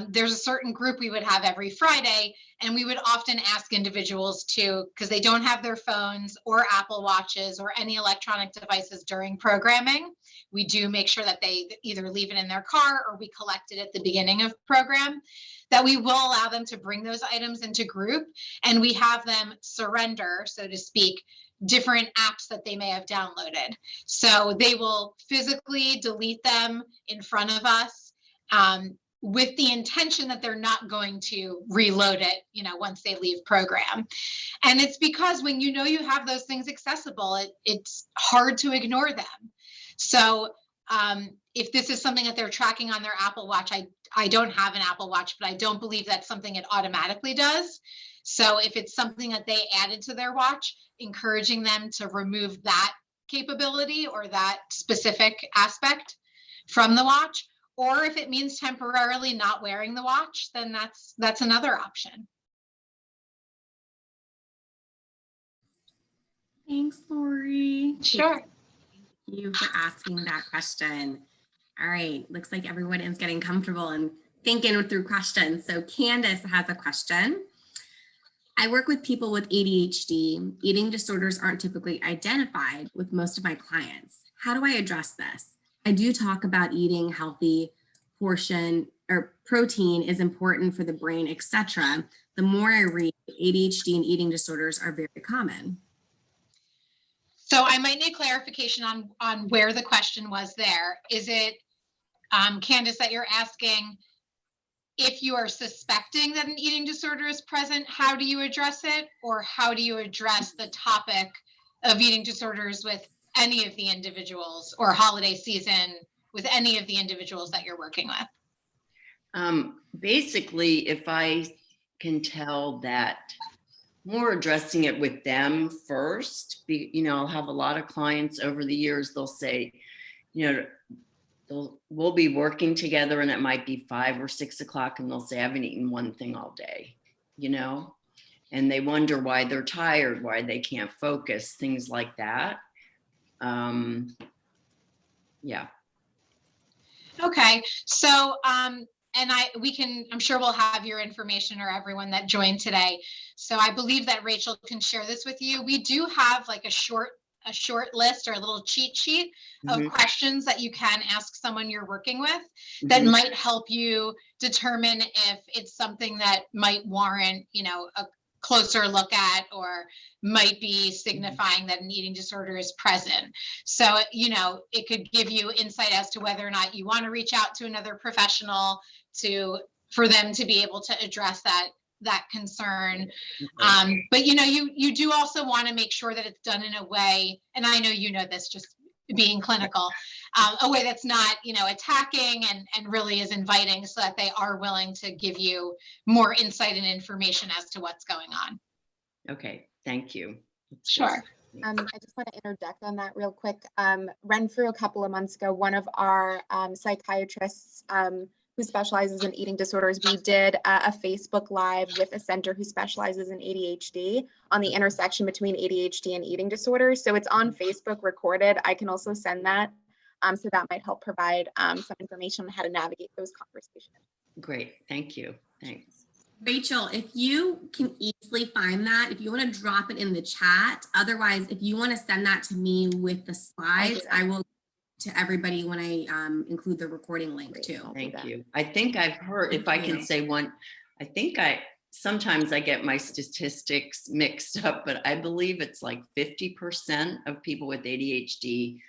there's a certain group we would have every Friday, and we would often ask individuals to, because they don't have their phones or Apple Watches or any electronic devices during programming, we do make sure that they either leave it in their car or we collect it at the beginning of the program, that we will allow them to bring those items into group, and we have them surrender, so to speak, different apps that they may have downloaded. So they will physically delete them in front of us, with the intention that they're not going to reload it, once they leave program. And it's because when you have those things accessible, it's hard to ignore them. So if this is something that they're tracking on their Apple Watch, I don't have an Apple Watch, but I don't believe that's something it automatically does. So if it's something that they added to their watch, encouraging them to remove that capability or that specific aspect from the watch, or if it means temporarily not wearing the watch, then that's another option. Thanks, Laurie. Sure. Thank you for asking that question. All right, looks like everyone is getting comfortable and thinking through questions. So Candace has a question. I work with people with ADHD. Eating disorders aren't typically identified with most of my clients. How do I address this? I do talk about eating healthy portion or protein is important for the brain, etc. The more I read, ADHD and eating disorders are very common. So I might need clarification on where the question was there. Is it, Candace, that you're asking if you are suspecting that an eating disorder is present, how do you address it? Or how do you address the topic of eating disorders with any of the individuals, or holiday season with any of the individuals that you're working with? Basically, if I can tell that, more addressing it with them first. I'll have a lot of clients over the years, they'll say, we'll be working together and it might be 5 or 6 o'clock and they'll say, I haven't eaten one thing all day, and they wonder why they're tired, why they can't focus, things like that. Yeah. Okay, so I'm sure we'll have your information, or everyone that joined today. So I believe that Rachel can share this with you. We do have like a short list or a little cheat sheet of questions that you can ask someone you're working with that might help you determine if it's something that might warrant, a closer look at, or might be signifying that an eating disorder is present. So, it could give you insight as to whether or not you want to reach out to another professional for them to be able to address that concern. But you do also want to make sure that it's done in a way, and I know this just being clinical, a way that's not attacking and really is inviting, so that they are willing to give you more insight and information as to what's going on. Okay, thank you. Sure. I just want to interject on that real quick. Renfrew, a couple of months ago, one of our psychiatrists who specializes in eating disorders, we did a Facebook Live with a center who specializes in ADHD on the intersection between ADHD and eating disorders. So it's on Facebook recorded. I can also send that. So that might help provide some information on how to navigate those conversations. Great, thank you. Thanks. Rachel, if you can easily find that, if you want to drop it in the chat, otherwise, if you want to send that to me with the slides, I will to everybody when I include the recording link too. Thank you. I think I've heard, if I can say one, sometimes I get my statistics mixed up, but I believe it's like 50% of people with ADHD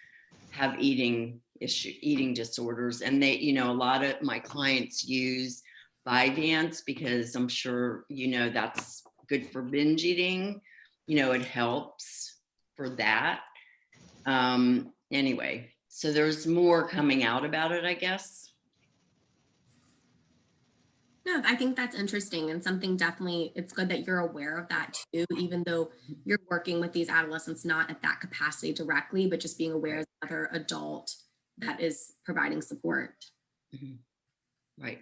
have eating disorders. And they, a lot of my clients use Vyvanse because I'm sure, that's good for binge eating. It helps for that. Anyway, so there's more coming out about it, I guess. No, I think that's interesting, and something definitely, it's good that you're aware of that too, even though you're working with these adolescents not at that capacity directly, but just being aware as another adult that is providing support. Right.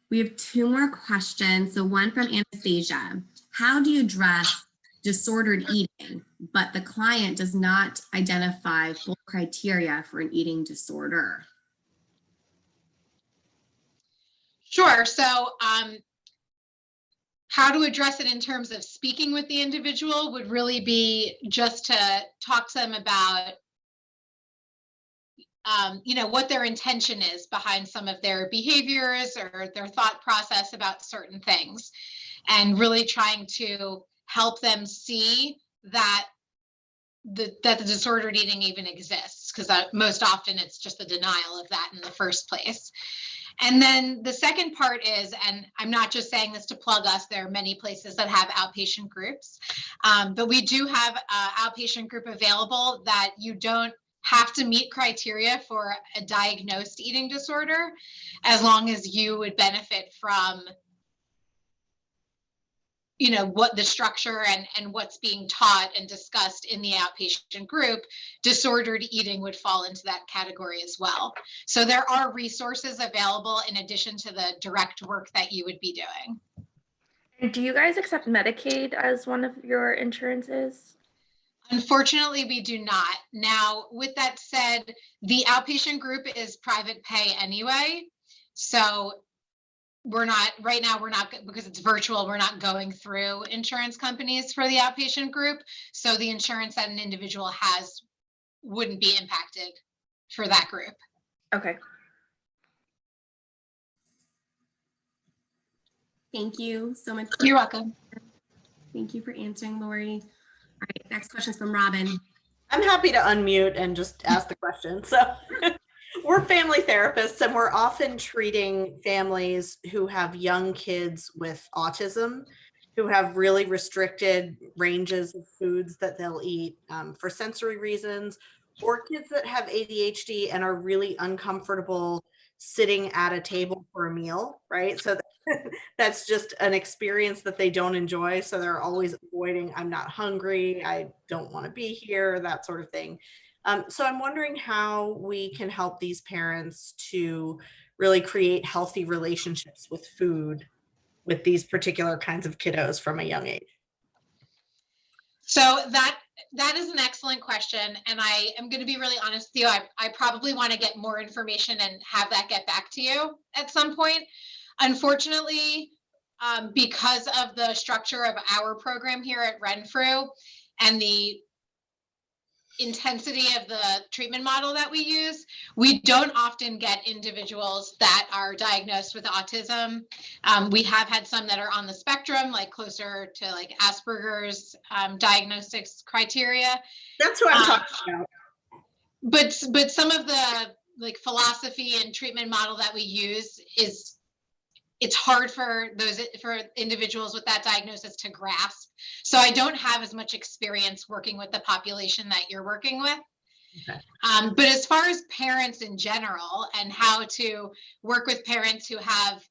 We have 2 more questions. So one from Anastasia. How do you address disordered eating, but the client does not identify full criteria for an eating disorder? Sure. So how to address it in terms of speaking with the individual would really be just to talk to them about what their intention is behind some of their behaviors or their thought process about certain things, and really trying to help them see that the disordered eating even exists, because most often it's just the denial of that in the first place. And then the second part is, and I'm not just saying this to plug us, there are many places that have outpatient groups, but we do have an outpatient group available that you don't have to meet criteria for a diagnosed eating disorder, as long as you would benefit from, you know, what the structure and what's being taught and discussed in the outpatient group. Disordered eating would fall into that category as well. So there are resources available in addition to the direct work that you would be doing. And do you guys accept Medicaid as one of your insurances? Unfortunately, we do not. Now, with that said, the outpatient group is private pay anyway. So we're not, right now, we're not, because it's virtual, we're not going through insurance companies for the outpatient group. So the insurance that an individual has wouldn't be impacted for that group. Okay. Thank you so much. You're welcome. Thank you for answering, Laurie. All right, next question is from Robin. I'm happy to unmute and just ask the question. So we're family therapists, and we're often treating families who have young kids with autism, who have really restricted ranges of foods that they'll eat for sensory reasons, or kids that have ADHD and are really uncomfortable sitting at a table for a meal, right? So that's just an experience that they don't enjoy. So they're always avoiding, I'm not hungry, I don't want to be here, that sort of thing. So I'm wondering how we can help these parents to really create healthy relationships with food with these particular kinds of kiddos from a young age. So that is an excellent question. And I am going to be really honest with you. I probably want to get more information and have that get back to you at some point. Unfortunately, because of the structure of our program here at Renfrew and the intensity of the treatment model that we use, we don't often get individuals that are diagnosed with autism. We have had some that are on the spectrum, like closer to like Asperger's diagnostics criteria. That's what I'm talking about. But some of the like philosophy and treatment model that we use is, it's hard for individuals with that diagnosis to grasp. So I don't have as much experience working with the population that you're working with. Okay. But as far as parents in general and how to work with parents who have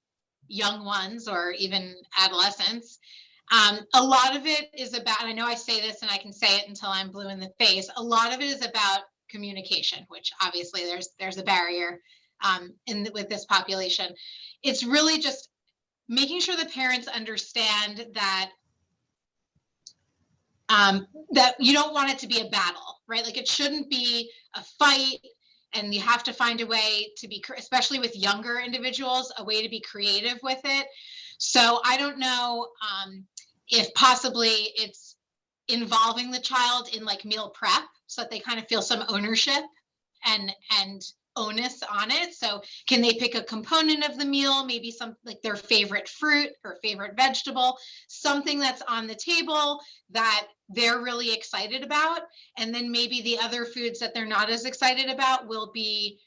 young ones or even adolescents, a lot of it is about, and I know I say this and I can say it until I'm blue in the face, a lot of it is about communication, which obviously there's a barrier with this population. It's really just making sure the parents understand that that you don't want it to be a battle, right? Like it shouldn't be a fight, and you have to find a way to be, especially with younger individuals, a way to be creative with it. So I don't know if possibly it's involving the child in like meal prep so that they kind of feel some ownership and onus on it. So can they pick a component of the meal, maybe some like their favorite fruit or favorite vegetable, something that's on the table that they're really excited about, and then maybe the other foods that they're not as excited about will be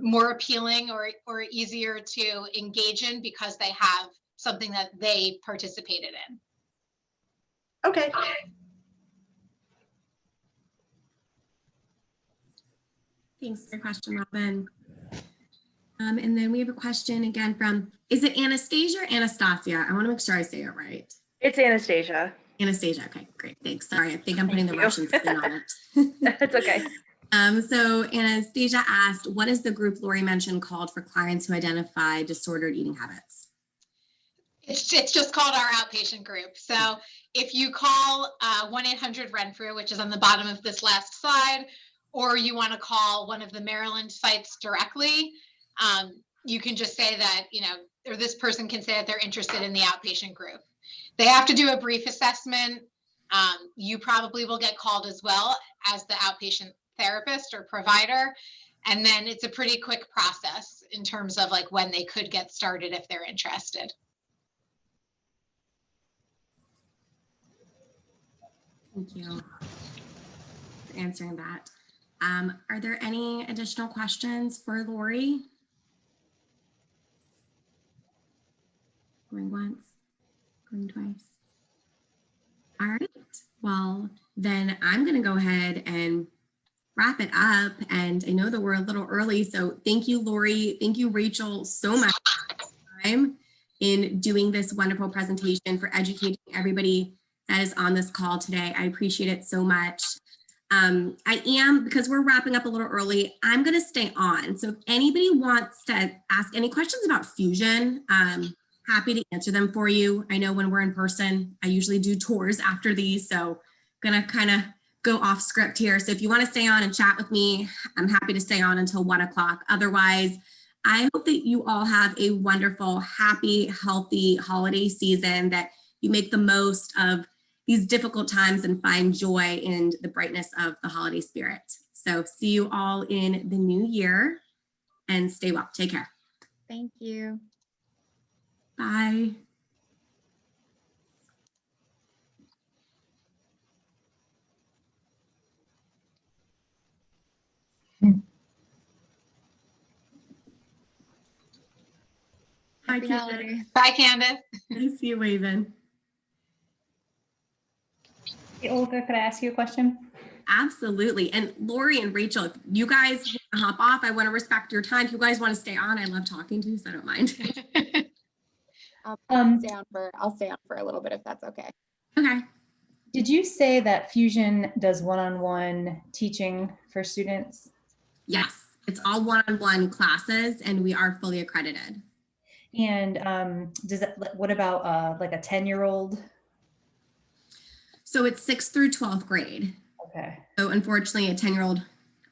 more appealing or easier to engage in because they have something that they participated in. Okay. Thanks for your question, Robin. And then we have a question again from, is it Anastasia or Anastasia? I want to make sure I say it right. It's Anastasia. Anastasia. Okay, great. Thanks. Sorry, I think I'm putting the Russian spin on it. It's okay. So Anastasia asked, what is the group Laurie mentioned called for clients who identify disordered eating habits? It's just called our outpatient group. So if you call 1-800-RENFREW, which is on the bottom of this last slide, or you want to call one of the Maryland sites directly, you can just say that, you know, or this person can say that they're interested in the outpatient group. They have to do a brief assessment. You probably will get called as well as the outpatient therapist or provider. And then it's a pretty quick process in terms of like when they could get started if they're interested. Thank you for answering that. Are there any additional questions for Laurie? Going once, going twice. All right, well, then I'm going to go ahead and wrap it up. And I know that we're a little early, so thank you, Laurie. Thank you, Rachel, so much for your time in doing this wonderful presentation, for educating everybody that is on this call today. I appreciate it so much. Because we're wrapping up a little early, I'm going to stay on. So if anybody wants to ask any questions about Fusion, happy to answer them for you. I know when we're in person, I usually do tours after these, so I'm going to kind of go off script here. So if you want to stay on and chat with me, I'm happy to stay on until 1 o'clock. Otherwise, I hope that you all have a wonderful, happy, healthy holiday season, that you make the most of these difficult times and find joy in the brightness of the holiday spirit. So see you all in the new year, and stay well. Take care. Thank you. Bye. Bye, Happy Candace. holidays. Bye, Candace. I see you waving. Hey, Olga, could I ask you a question? Absolutely. And Laurie and Rachel, if you guys hop off, I want to respect your time. If you guys want to stay on, I love talking to you, so I don't mind. I'll stay on for a little bit if that's okay. Okay. Did you say that Fusion does one-on-one teaching for students? Yes, it's all one-on-one classes, and we are fully accredited. And what about like a 10-year-old? So it's 6th through 12th grade. Okay. So unfortunately, a 10-year-old,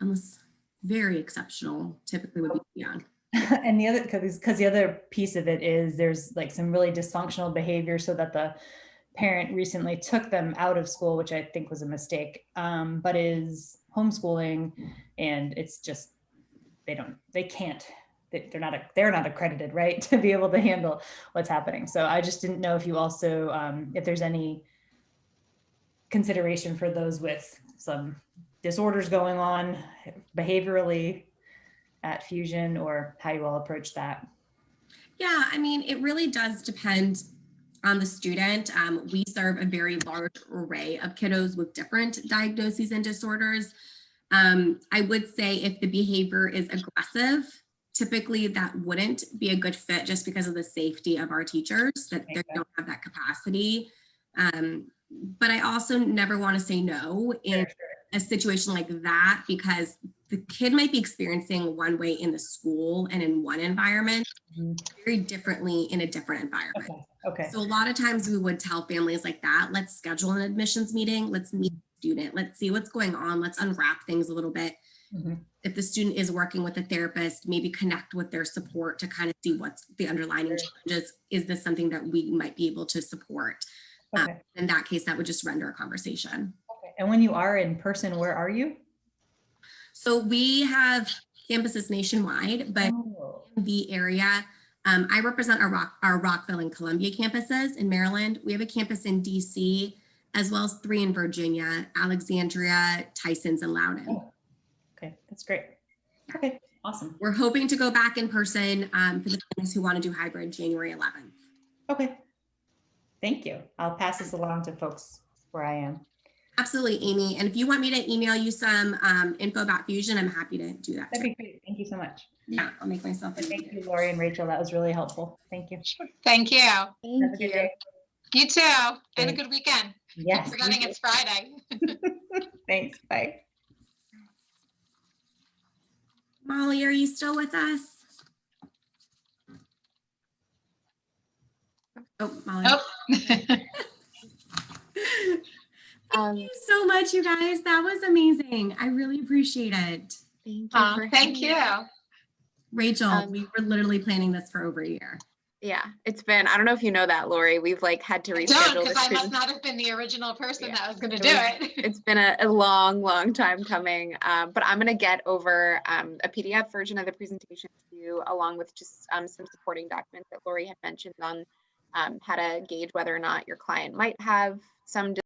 unless very exceptional, typically would be young. And the other, because the other piece of it is there's like some really dysfunctional behavior, so that the parent recently took them out of school, which I think was a mistake, but is homeschooling, and it's just, they're not accredited, right, to be able to handle what's happening. So I just didn't know if you also, if there's any consideration for those with some disorders going on behaviorally at Fusion, or how you all approach that. Yeah, I mean, it really does depend on the student. We serve a very large array of kiddos with different diagnoses and disorders. I would say if the behavior is aggressive, typically that wouldn't be a good fit, just because of the safety of our teachers, that they don't have that capacity. But I also never want to say no in a situation like that, because the kid might be experiencing one way in the school and in one environment, very differently in a different environment. Okay. So a lot of times we would tell families like that, let's schedule an admissions meeting, let's meet the student, let's see what's going on, let's unwrap things a little bit. If the student is working with a therapist, maybe connect with their support to kind of see what's the underlying challenges. Is this something that we might be able to support? Okay. In that case, that would just render a conversation. Okay. And when you are in person, where are you? So we have campuses nationwide, but in the area, I represent our Rockville and Columbia campuses in Maryland. We have a campus in DC, as well as 3 in Virginia, Alexandria, Tysons, and Loudoun. Oh, okay, that's great. Okay, awesome. We're hoping to go back in person for the families who want to do hybrid January 11th. Okay, thank you. I'll pass this along to folks where I am. Absolutely, Amy. And if you want me to email you some info about Fusion, I'm happy to do that. That'd be great. Thank you so much. Yeah, I'll make myself. Thank you, Laurie and Rachel. That was really helpful. Thank you. Thank you. Have a good day. You too. And a good weekend. Yes. Forgetting it's Friday. Thanks. Bye. Molly, are you still with us? Oh, Molly. Oh. Thank you so much, you guys. That was amazing. I really appreciate it. Thank you. Thank you. Rachel, we were literally planning this for over a year. Yeah, it's been, I don't know if you know that, Laurie, we've like had to Don't, reschedule because this. I must not have been the original person that was going to do It it. It's been a long time coming, but I'm going to get over a PDF version of the presentation to you, along with just some supporting documents that Laurie had mentioned on how to gauge whether or not your client might have some